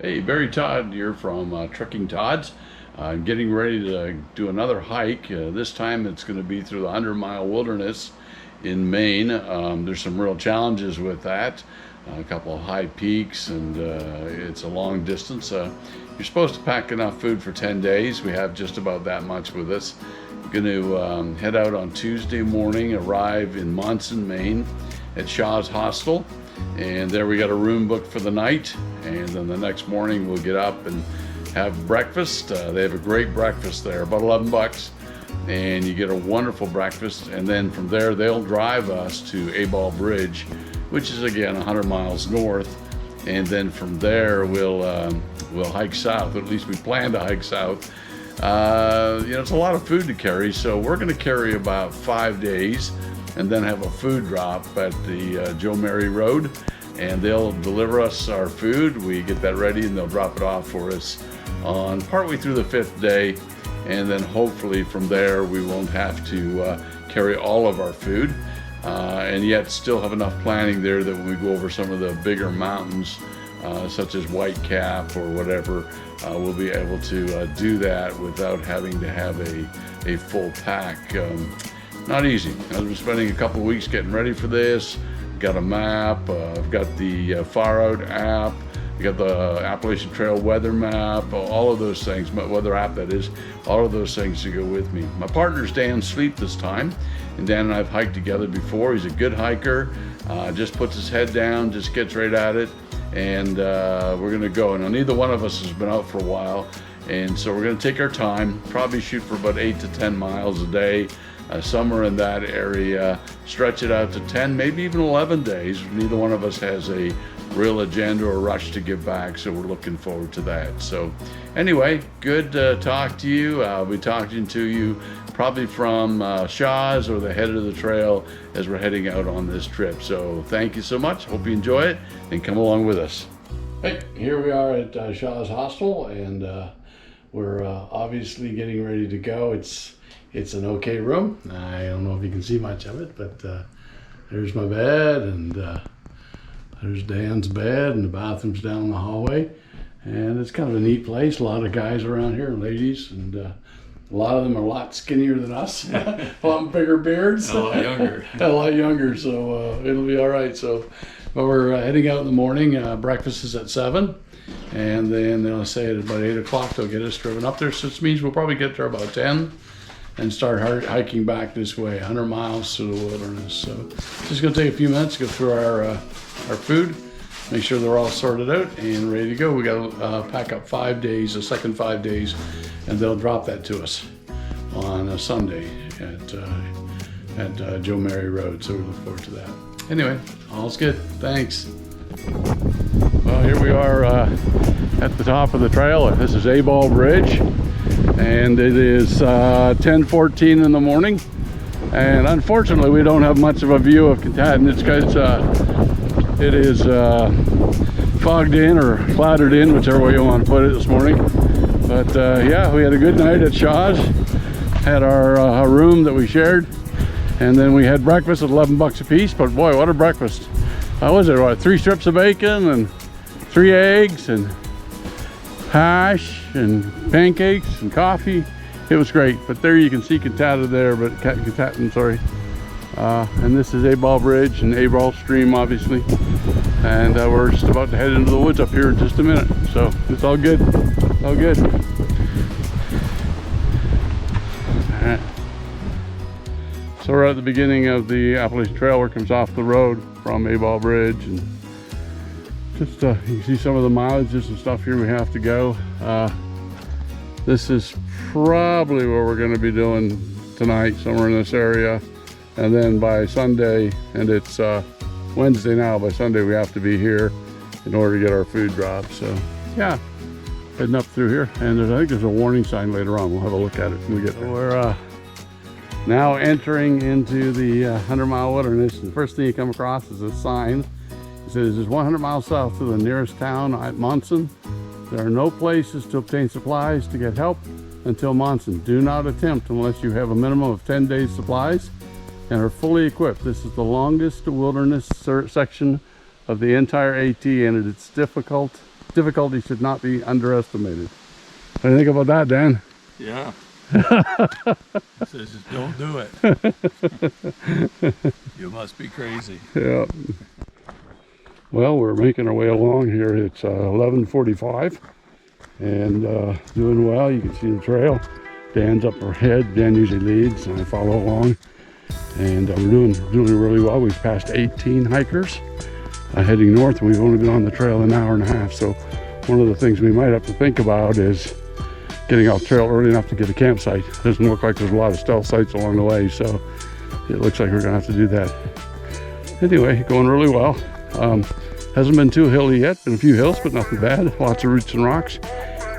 Hey, Barry Todd here from Trucking Todd's. I'm getting ready to do another hike. This time it's going to be through the 100-mile wilderness in Maine. There's some real challenges with that. A couple of high peaks, and it's a long distance. You're supposed to pack enough food for 10 days. We have just about that much with us. Going to head out on Tuesday morning, arrive in Monson, Maine at Shaw's Hostel. And there we got a room booked for the night, and then the next morning we'll get up and have breakfast. They have a great breakfast there, about 11 bucks, and you get a wonderful breakfast. And then from there they'll drive us to Abol Bridge, which is again 100 miles north, and then from there we'll hike south. At least we plan to hike south. It's a lot of food to carry, so we're going to carry about 5 days and then have a food drop at the Joe Mary Road, and they'll deliver us our food. We get that ready and they'll drop it off for us on partway through the 5th day, and then hopefully from there we won't have to carry all of our food, and yet still have enough planning there that when we go over some of the bigger mountains such as White Cap or whatever, we'll be able to do that without having to have a full pack. Not easy. I've been spending a couple of weeks getting ready for this. Got a map, I've got the Far Out app, I got the Appalachian Trail weather map, all of those things, weather app that is, all of those things to go with me. My partner's Dan Sleep this time, and Dan and I have hiked together before. He's a good hiker, just puts his head down, just gets right at it, and we're gonna go. Now neither one of us has been out for a while, and so we're gonna take our time, probably shoot for about 8 to 10 miles a day. Somewhere in that area, stretch it out to 10, maybe even 11 days. Neither one of us has a real agenda or rush to get back, so we're looking forward to that. So anyway, good to talk to you. I'll be talking to you probably from Shaw's or the head of the trail as we're heading out on this trip. So thank you so much. Hope you enjoy it and come along with us. Hey, here we are at Shaw's Hostel, and we're obviously getting ready to go. It's an okay room. I don't know if you can see much of it, but there's my bed, and there's Dan's bed, and the bathroom's down the hallway. And it's kind of a neat place. A lot of guys around here, and ladies, and a lot of them are a lot skinnier than us. A lot bigger beards. A lot younger. A lot younger, so it'll be all right. So, but we're heading out in the morning. Breakfast is at 7. And then they'll say at about 8 o'clock they'll get us driven up there. So this means we'll probably get there about 10. And start hiking back this way, 100 miles through the wilderness. So just gonna take a few minutes, go through our food, make sure they're all sorted out and ready to go. We gotta pack up 5 days, the second 5 days, and they'll drop that to us on a Sunday at Joe Mary Road. So we look forward to that. Anyway, all's good, thanks. Well, here we are at the top of the trail. This is Abol Bridge, and it is 10:14 in the morning, and unfortunately we don't have much of a view of Katahdin. It's because it is fogged in or clouded in, whichever way you want to put it, this morning. But yeah, we had a good night at Shaw's, had our room that we shared, and then we had breakfast at 11 bucks a piece. But boy, what a breakfast. What was it, what, 3 strips of bacon and 3 eggs and hash and pancakes and coffee. It was great. But there you can see Katahdin there, but Katahdin, sorry. And this is Abol Bridge and Abol Stream, obviously. And we're just about to head into the woods up here in just a minute. So it's all good, all good. All right. So we're at the beginning of the Appalachian Trail where it comes off the road from Abol Bridge, and just you can see some of the mileages and stuff here we have to go. This is probably what we're going to be doing tonight, somewhere in this area, and then by Sunday, and it's Wednesday now, by Sunday we have to be here in order to get our food dropped. So yeah, heading up through here, and I think there's a warning sign later on. We'll have a look at it when we get there. We're now entering into the 100-mile wilderness. The first thing you come across is a sign. It says it's 100 miles south to the nearest town at Monson. There are no places to obtain supplies to get help until Monson. Do not attempt unless you have a minimum of 10 days supplies and are fully equipped. This is the longest wilderness section of the entire AT, and it's difficult difficulty should not be underestimated. What do you think about that, Dan? Yeah. He says, just don't do it. You must be crazy. Yeah. Well, we're making our way along here. It's 11:45 and doing well. You can see the trail. Dan's up ahead. Dan usually leads and I follow along. And we're doing really well. We've passed 18 hikers heading north. We've only been on the trail an hour and a half. So one of the things we might have to think about is getting off trail early enough to get a campsite. Doesn't look like there's a lot of stealth sites along the way, so it looks like we're gonna have to do that. Anyway, going really well. Hasn't been too hilly yet, been a few hills, but nothing bad. Lots of roots and rocks.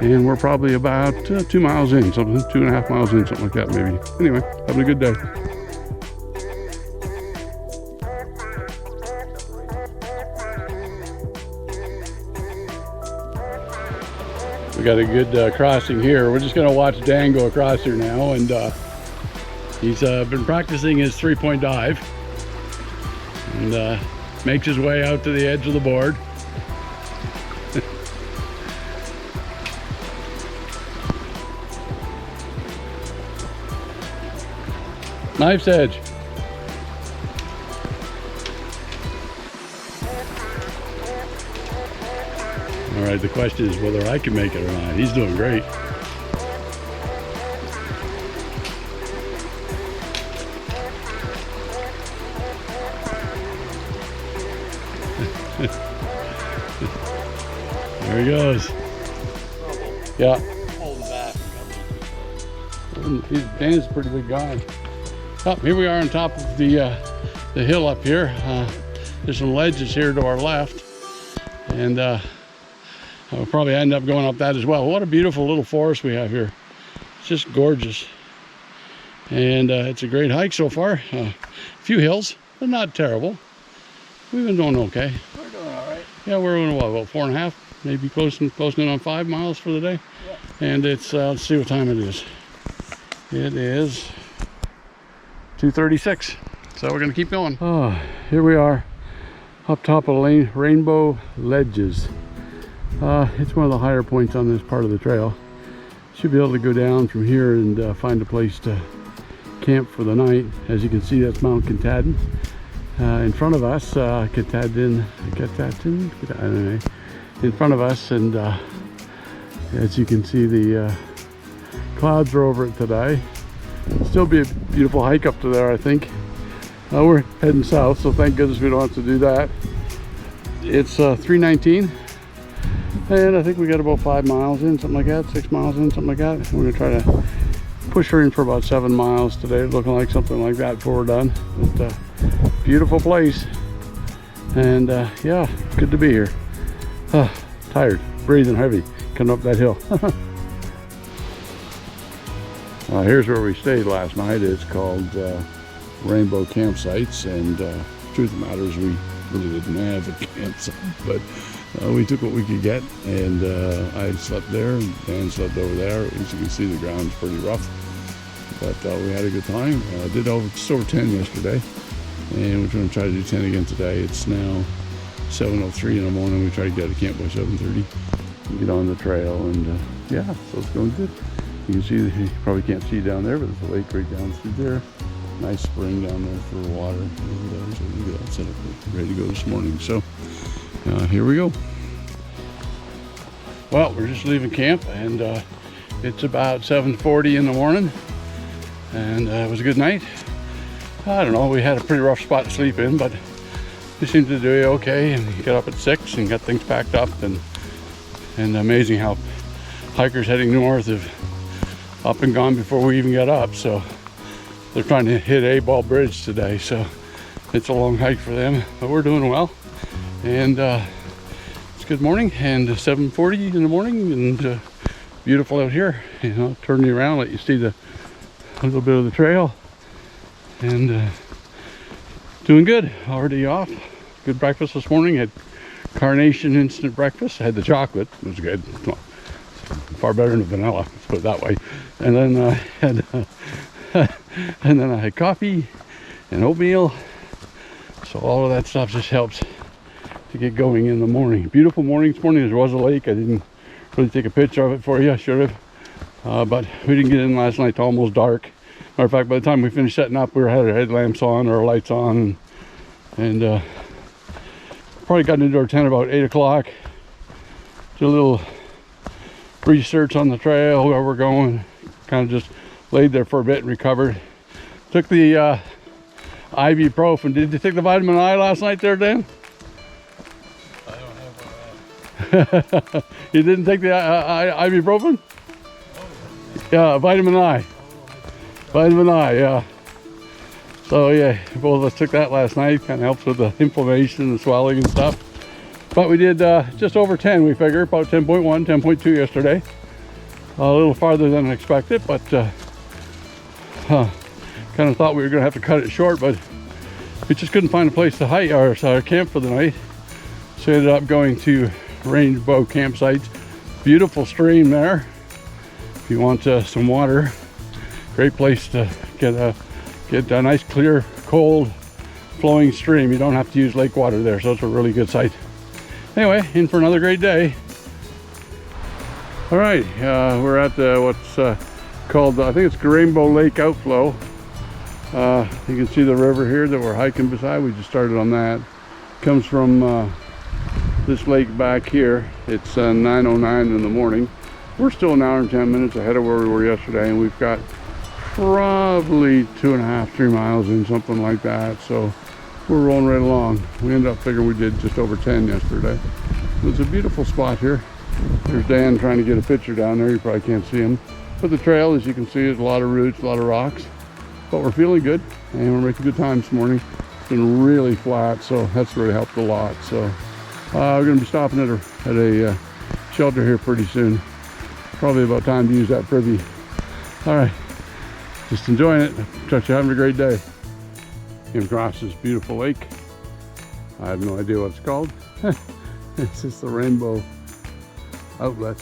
And we're probably about 2 miles in, something, 2.5 miles in, something like that maybe. Anyway, having a good day. We got a good crossing here. We're just gonna watch Dan go across here now, and he's been practicing his 3-point dive and makes his way out to the edge of the board. Knife's edge. All right, the question is whether I can make it or not. He's doing great. There he goes. Yeah. Holding back. Dan's a pretty big guy. Oh, here we are on top of the hill up here. There's some ledges here to our left, and I'll probably end up going up that as well. What a beautiful little forest we have here. It's just gorgeous. And it's a great hike so far. A few hills, but not terrible. We've been doing okay. We're doing all right. Yeah, we're doing what, about 4.5, maybe closing in on 5 miles for the day. Yeah. And it's, let's see what time it is. It is 2:36. So we're gonna keep going. Oh, here we are up top of Rainbow Ledges. It's one of the higher points on this part of the trail. Should be able to go down from here and find a place to camp for the night. As you can see, that's Mount Katahdin. In front of us, Katahdin, in front of us, and as you can see, the clouds are over it today. Still be a beautiful hike up to there, I think. We're heading south, so thank goodness we don't have to do that. It's 3:19. And I think we got about 5 miles in, something like that, 6 miles in, something like that. We're gonna try to push her in for about 7 miles today, looking like something like that before we're done. But beautiful place. And yeah, good to be here. Tired, breathing heavy, coming up that hill. Here's where we stayed last night. It's called Rainbow Campsites, and truth of the matter is we really didn't have a campsite, but we took what we could get, and I slept there, and Dan slept over there. As you can see, the ground's pretty rough, but we had a good time. Did just over 10 yesterday, and we're going to try to do 10 again today. It's now 7:03 in the morning. We try to get to camp by 7:30 and get on the trail, and yeah, so it's going good. You can see, you probably can't see down there, but there's a lake right down through there. Nice spring down there for water. And, so we get all set up, ready to go this morning. So here we go. Well, we're just leaving camp, and it's about 7:40 in the morning, and it was a good night. I don't know, we had a pretty rough spot to sleep in, but we seemed to do okay, and got up at 6 and got things packed up, and amazing how hikers heading north have up and gone before we even got up. So they're trying to hit Abol Bridge today, so it's a long hike for them, but we're doing well. And it's good morning, and 7:40 in the morning, and beautiful out here. You know, turn you around, let you see a little bit of the trail, and doing good. Already off. Good breakfast this morning. Had carnation instant breakfast. I had the chocolate. It was good. Far better than the vanilla, let's put it that way. And then I had coffee and oatmeal. So all of that stuff just helps to get going in the morning. Beautiful morning this morning. There was a lake. I didn't really take a picture of it for you. I should have. But we didn't get in last night till almost dark. Matter of fact, by the time we finished setting up, we had our headlamps on, our lights on, and probably got into our tent about 8 o'clock. Did a little research on the trail, where we're going. Kind of just laid there for a bit and recovered. Took the ibuprofen. Did you take the vitamin I last night there, Dan? I don't have one. You didn't take the ibuprofen? Yeah, vitamin I. Vitamin I, yeah. So yeah, both of us took that last night. Kind of helps with the inflammation and swelling and stuff. But we did just over 10, we figure. About 10.1, 10.2 yesterday. A little farther than expected, but kind of thought we were going to have to cut it short, but we just couldn't find a place to hike our camp for the night. So we ended up going to Rainbow Campsites. Beautiful stream there. If you want some water, great place to get a nice, clear, cold, flowing stream. You don't have to use lake water there, so it's a really good site. Anyway, in for another great day. All right, we're at what's called, I think it's Rainbow Lake Outflow. You can see the river here that we're hiking beside. We just started on that. Comes from this lake back here. It's 9:09 in the morning. We're still an hour and 10 minutes ahead of where we were yesterday, and we've got probably 2.5, 3 miles in, something like that. So we're rolling right along. We ended up figuring we did just over 10 yesterday. It's a beautiful spot here. There's Dan trying to get a picture down there. You probably can't see him. But the trail, as you can see, is a lot of roots, a lot of rocks. But we're feeling good, and we're making good time this morning. It's been really flat, so that's really helped a lot. So we're going to be stopping at a shelter here pretty soon. Probably about time to use that privy. All right, just enjoying it. Trust you're having a great day. Came across this beautiful lake. I have no idea what it's called. It's just the Rainbow Outlet.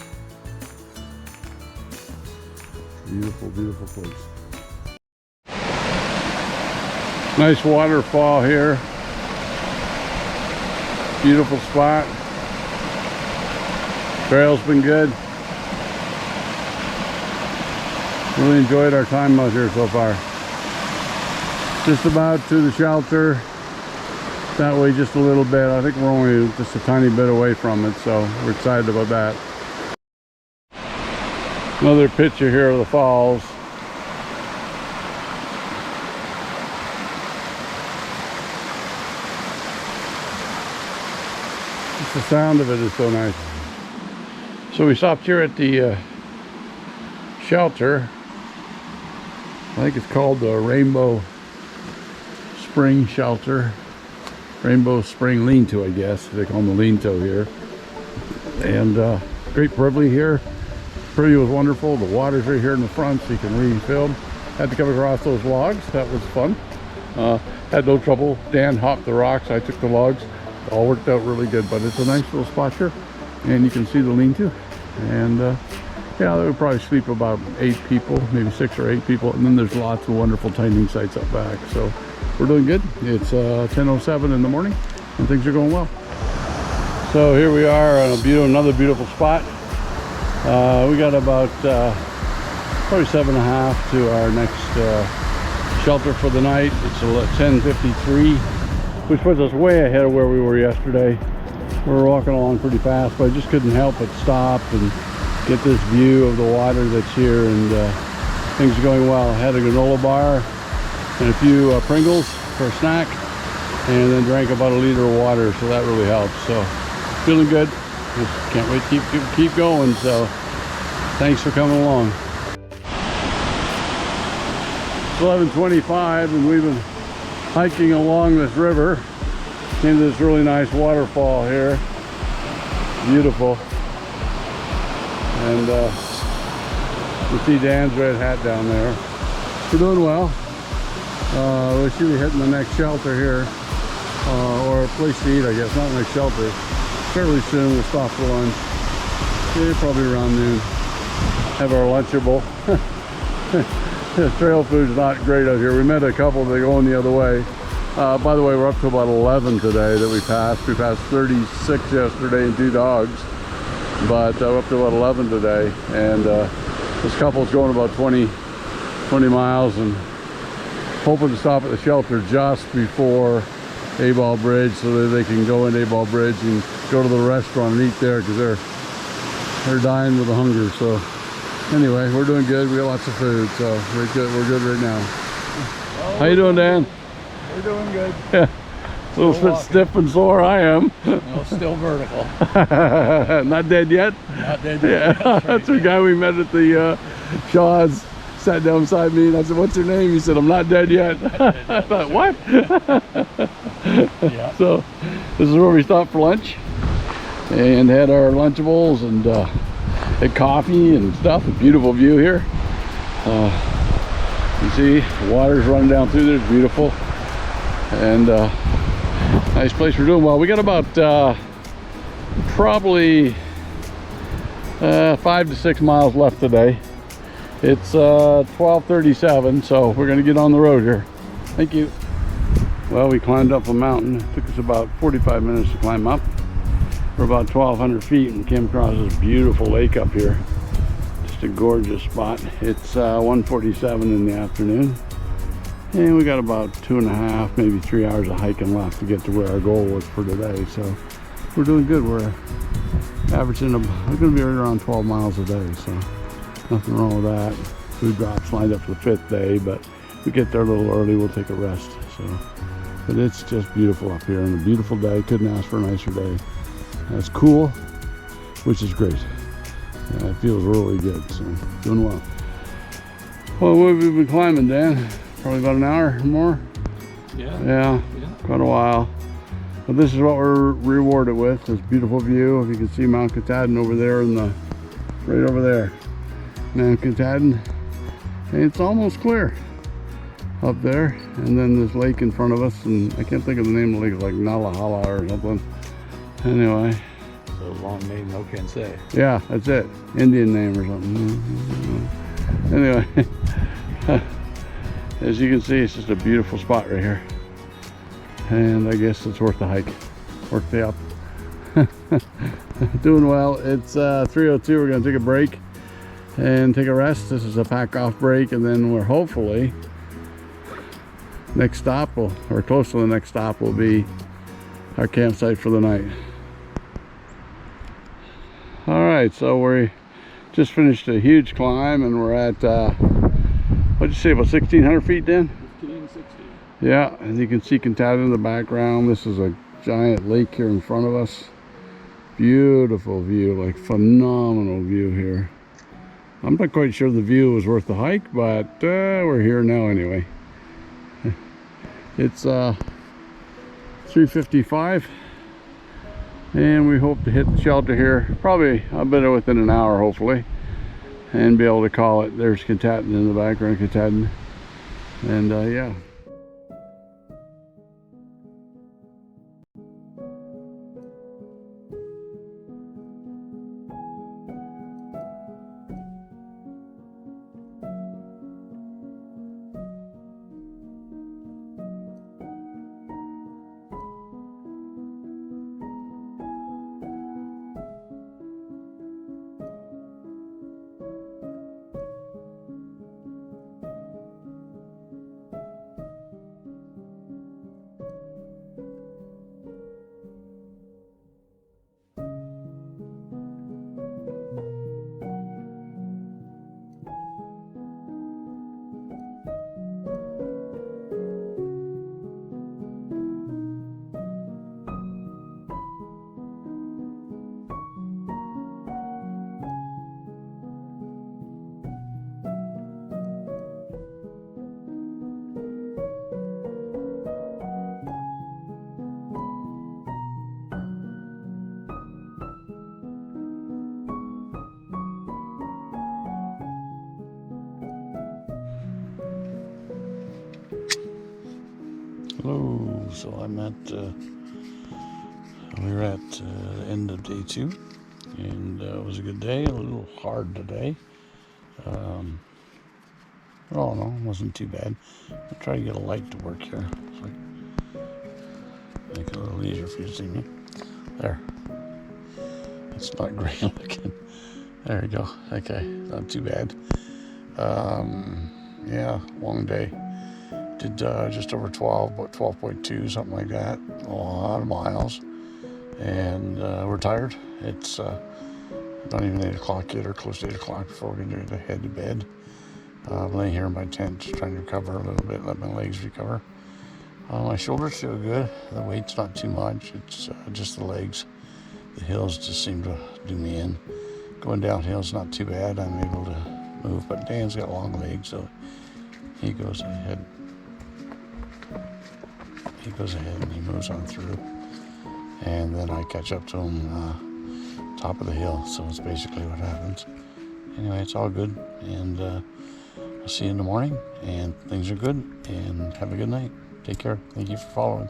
Beautiful, beautiful place. Nice waterfall here. Beautiful spot. Trail's been good. Really enjoyed our time out here so far. Just about to the shelter. That way just a little bit. I think we're only just a tiny bit away from it, so we're excited about that. Another picture here of the falls. Just the sound of it is so nice. So we stopped here at the shelter. I think it's called the Rainbow Spring Shelter. Rainbow Spring Lean-To, I guess. They call them the Lean-To here. And great privilege here. Privy was wonderful. The water's right here in the front, so you can refill. Had to come across those logs. That was fun. Had no trouble. Dan hopped the rocks. I took the logs. It all worked out really good. But it's a nice little spot here. And you can see the lean-to. And yeah, there would probably sleep about 8 people, maybe 6 or 8 people. And then there's lots of wonderful tightening sites up back. So we're doing good. It's 10:07 in the morning, and things are going well. So here we are on another beautiful spot. We got about probably 7.5 to our next shelter for the night. It's 10:53, which puts us way ahead of where we were yesterday. We were walking along pretty fast, but I just couldn't help but stop and get this view of the water that's here, and things are going well. I had a granola bar and a few Pringles for a snack, and then drank about 1 liter of water, so that really helps. So feeling good. Just can't wait to keep going. So thanks for coming along. It's 11:25, and we've been hiking along this river into this really nice waterfall here. Beautiful. And you see Dan's red hat down there. We're doing well. We should be hitting the next shelter here, or a place to eat, I guess. Not next shelter. Fairly soon. We'll stop for lunch. Yeah, probably around noon. Have our Lunchable. The trail food's not great out here. We met a couple that are going the other way. By the way, we're up to about 11 today that we passed. We passed 36 yesterday and 2 dogs, but we're up to about 11 today. And this couple's going about 20 miles and hoping to stop at the shelter just before Abol Bridge so that they can go into Abol Bridge and go to the restaurant and eat there because they're dying with the hunger. So anyway, we're doing good. We got lots of food, so we're good right now. How you doing, Dan? We're doing good. Yeah, a little bit stiff and sore. I am. No, still vertical. Not dead yet. Not dead Yeah, yet. that's the guy we met at the Shaw's. Sat down beside me and I said, "What's your name?" He said, "I'm not dead yet." I thought, what? Yeah. So this is where we stopped for lunch and had our Lunchables and had coffee and stuff. A beautiful view here. You see water's running down through there. It's beautiful and nice place. We're doing well. We got about probably 5 to 6 miles left today. It's 12:37, so we're gonna get on the road here. Thank you. Well, we climbed up a mountain. It took us about 45 minutes to climb up. We're about 1,200 feet and came across this beautiful lake up here. Just a gorgeous spot. It's 1:47 in the afternoon. And we got about 2.5, maybe 3 hours of hiking left to get to where our goal was for today. So we're doing good. We're averaging, we're gonna be right around 12 miles a day, so nothing wrong with that. Food drops lined up for the 5th day, but we get there a little early, we'll take a rest. So, but it's just beautiful up here and a beautiful day. Couldn't ask for a nicer day. It's cool, which is great. It feels really good, so doing well. Well, what have we been climbing, Dan? Probably about an hour or more? Yeah, quite a while. But this is what we're rewarded with, this beautiful view. If you can see Mount Katahdin over there in the, right over there. Mount Katahdin, and it's almost clear up there, and then this lake in front of us, and I can't think of the name of the lake. It's like Nalahala or something. Anyway, So long name, no can say. yeah, that's it. Indian name or something. Anyway, as you can see, it's just a beautiful spot right here, and I guess it's worth the hike, worth the up. Doing well. It's 3:02. We're gonna take a break and take a rest. This is a pack off break, and then we're hopefully next stop will, or close to the next stop will be our campsite for the night. All right, so we just finished a huge climb and we're at what'd you say, about 1,600 feet, Dan? 1560. Yeah, as you can see Katahdin in the background. This is a giant lake here in front of us. Beautiful view, like phenomenal view here. I'm not quite sure the view was worth the hike, but we're here now anyway. It's 3:55 and we hope to hit the shelter here probably a bit within an hour, hopefully, and be able to call it. There's Katahdin in the background, Katahdin, and yeah. Hello, so I'm at, we're at the end of day 2, and it was a good day, a little hard today. Oh no, it wasn't too bad. I'll try to get a light to work here. So Make it a little easier for you to see me. There. It's not great looking. There you go. Okay, not too bad. Yeah, long day. Did just over 12, about 12.2, something like that. A lot of miles. And we're tired. It's not even 8 o'clock yet, or close to 8 o'clock before we're going to head to bed. I'm laying here in my tent trying to recover a little bit, let my legs recover. My shoulders feel good. The weight's not too much. It's just the legs. The hills just seem to do me in. Going downhill's not too bad. I'm able to move, but Dan's got long legs, so he goes ahead. He goes ahead and he moves on through. And then I catch up to him top of the hill. So it's basically what happens. Anyway, it's all good. And I'll see you in the morning. And things are good. And have a good night. Take care. Thank you for following.